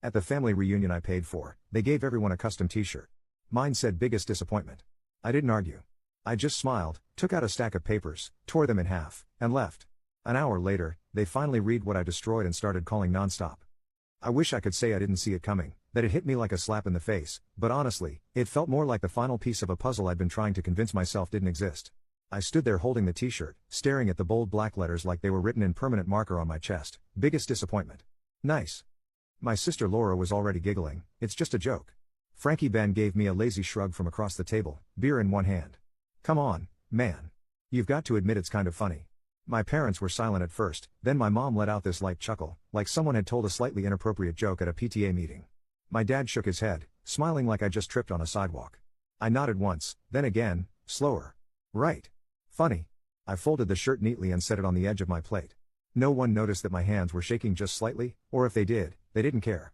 At the family reunion I paid for, they gave everyone a custom t-shirt. Mine said biggest disappointment. I didn't argue. I just smiled, took out a stack of papers, tore them in half, and left. An hour later, they finally read what I destroyed and started calling nonstop. I wish I could say I didn't see it coming, that it hit me like a slap in the face, but honestly, it felt more like the final piece of a puzzle I'd been trying to convince myself didn't exist. I stood there holding the t-shirt, staring at the bold black letters like they were written in permanent marker on my chest. Biggest disappointment. Nice. My sister Laura was already giggling. It's just a joke. Frankie Ben gave me a lazy shrug from across the table, beer in one hand. Come on, man. You've got to admit it's kind of funny. My parents were silent at first, then my mom let out this light chuckle, like someone had told a slightly inappropriate joke at a PTA meeting. My dad shook his head, smiling like I just tripped on a sidewalk. I nodded once, then again, slower. Right. Funny. I folded the shirt neatly and set it on the edge of my plate. No one noticed that my hands were shaking just slightly, or if they did, they didn't care.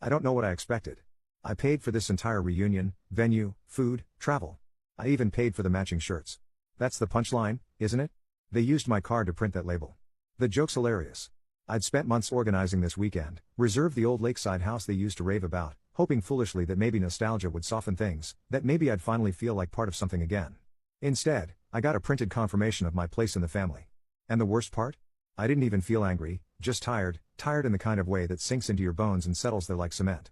I don't know what I expected. I paid for this entire reunion, venue, food, travel. I even paid for the matching shirts. That's the punchline, isn't it? They used my card to print that label. The joke's hilarious. I'd spent months organizing this weekend, reserved the old lakeside house they used to rave about, hoping foolishly that maybe nostalgia would soften things, that maybe I'd finally feel like part of something again. Instead, I got a printed confirmation of my place in the family. And the worst part? I didn't even feel angry, just tired in the kind of way that sinks into your bones and settles there like cement.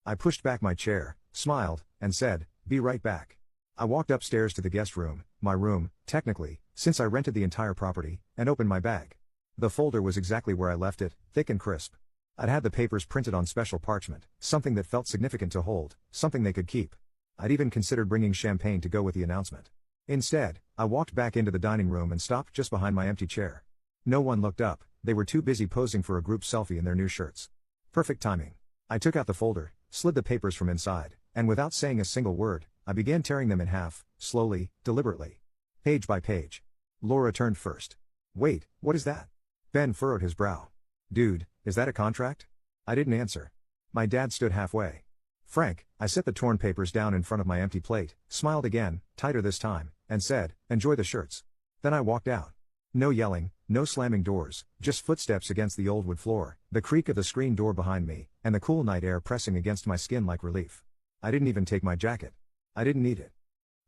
I pushed back my chair, smiled, and said, "Be right back." I walked upstairs to the guest room, my room, technically, since I rented the entire property, and opened my bag. The folder was exactly where I left it, thick and crisp. I'd had the papers printed on special parchment, something that felt significant to hold, something they could keep. I'd even considered bringing champagne to go with the announcement. Instead, I walked back into the dining room and stopped just behind my empty chair. No one looked up, they were too busy posing for a group selfie in their new shirts. Perfect timing. I took out the folder, slid the papers from inside, and without saying a single word, I began tearing them in half, slowly, deliberately. Page by page. Laura turned first. "Wait, what is that?" Ben furrowed his brow. "Dude, is that a contract?" I didn't answer. My dad stood halfway. "Frank," I set the torn papers down in front of my empty plate, smiled again, tighter this time, and said, "Enjoy the shirts." Then I walked out. No yelling, no slamming doors, just footsteps against the old wood floor, the creak of the screen door behind me, and the cool night air pressing against my skin like relief. I didn't even take my jacket. I didn't need it.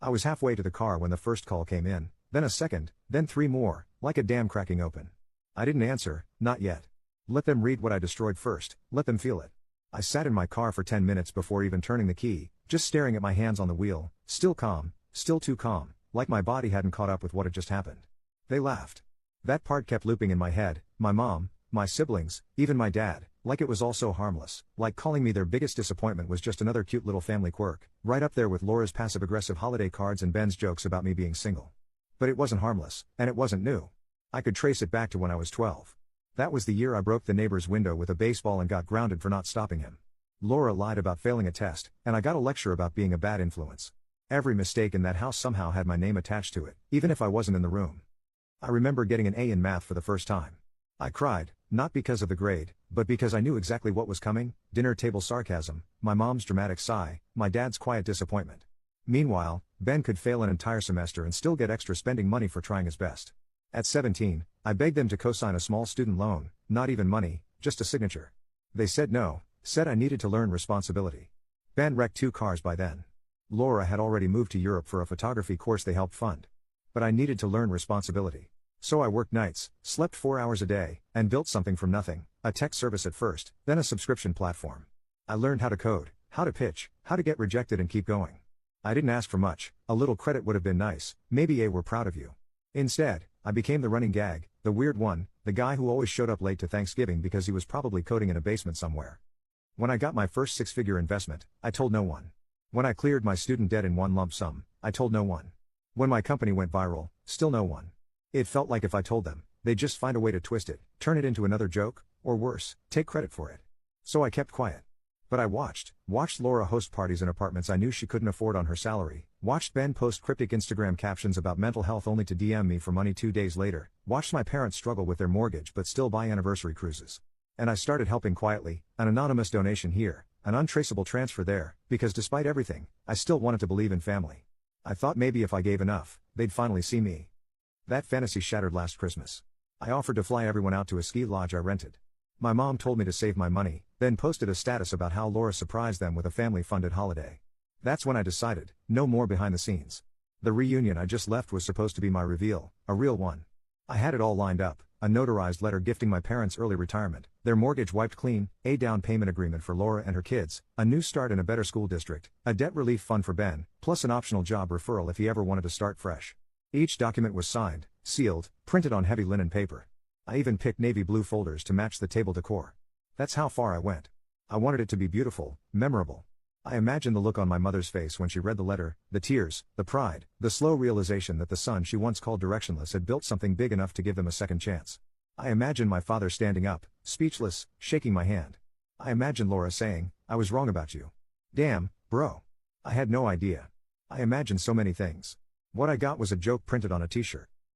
I was halfway to the car when the first call came in, then a second, then three more, like a dam cracking open. I didn't answer, not yet. Let them read what I destroyed first, let them feel it. I sat in my car for 10 minutes before even turning the key, just staring at my hands on the wheel, still calm, still too calm, like my body hadn't caught up with what had just happened. They laughed. That part kept looping in my head, my mom, my siblings, even my dad, like it was all so harmless, like calling me their biggest disappointment was just another cute little family quirk, right up there with Laura's passive-aggressive holiday cards and Ben's jokes about me being single. But it wasn't harmless, and it wasn't new. I could trace it back to when I was 12. That was the year I broke the neighbor's window with a baseball and got grounded for not stopping him. Laura lied about failing a test, and I got a lecture about being a bad influence. Every mistake in that house somehow had my name attached to it, even if I wasn't in the room. I remember getting an A in math for the first time. I cried, not because of the grade, but because I knew exactly what was coming: dinner table sarcasm, my mom's dramatic sigh, my dad's quiet disappointment. Meanwhile, Ben could fail an entire semester and still get extra spending money for trying his best. At 17, I begged them to co-sign a small student loan, not even money, just a signature. They said no, said I needed to learn responsibility. Ben wrecked 2 cars by then. Laura had already moved to Europe for a photography course they helped fund. But I needed to learn responsibility. So I worked nights, slept 4 hours a day, and built something from nothing, a tech service at first, then a subscription platform. I learned how to code, how to pitch, how to get rejected and keep going. I didn't ask for much, a little credit would have been nice, maybe we're proud of you. Instead, I became the running gag, the weird one, the guy who always showed up late to Thanksgiving because he was probably coding in a basement somewhere. When I got my first 6-figure investment, I told no one. When I cleared my student debt in one lump sum, I told no one. When my company went viral, still no one. It felt like if I told them, they'd just find a way to twist it, turn it into another joke, or worse, take credit for it. So I kept quiet. But I watched Laura host parties in apartments I knew she couldn't afford on her salary, watched Ben post cryptic Instagram captions about mental health only to DM me for money 2 days later, watched my parents struggle with their mortgage but still buy anniversary cruises. And I started helping quietly, an anonymous donation here, an untraceable transfer there, because despite everything, I still wanted to believe in family. I thought maybe if I gave enough, they'd finally see me. That fantasy shattered last Christmas. I offered to fly everyone out to a ski lodge I rented. My mom told me to save my money, then posted a status about how Laura surprised them with a family-funded holiday. That's when I decided, no more behind the scenes. The reunion I just left was supposed to be my reveal, a real one. I had it all lined up, a notarized letter gifting my parents early retirement, their mortgage wiped clean, a down payment agreement for Laura and her kids, a new start in a better school district, a debt relief fund for Ben, plus an optional job referral if he ever wanted to start fresh. Each document was signed, sealed, printed on heavy linen paper. I even picked navy blue folders to match the table decor. That's how far I went. I wanted it to be beautiful, memorable. I imagined the look on my mother's face when she read the letter, the tears, the pride, the slow realization that the son she once called directionless had built something big enough to give them a second chance. I imagined my father standing up, speechless, shaking my hand. I imagined Laura saying, "I was wrong about you. Damn, bro. I had no idea." I imagined so many things. What I got was a joke printed on a t-shirt.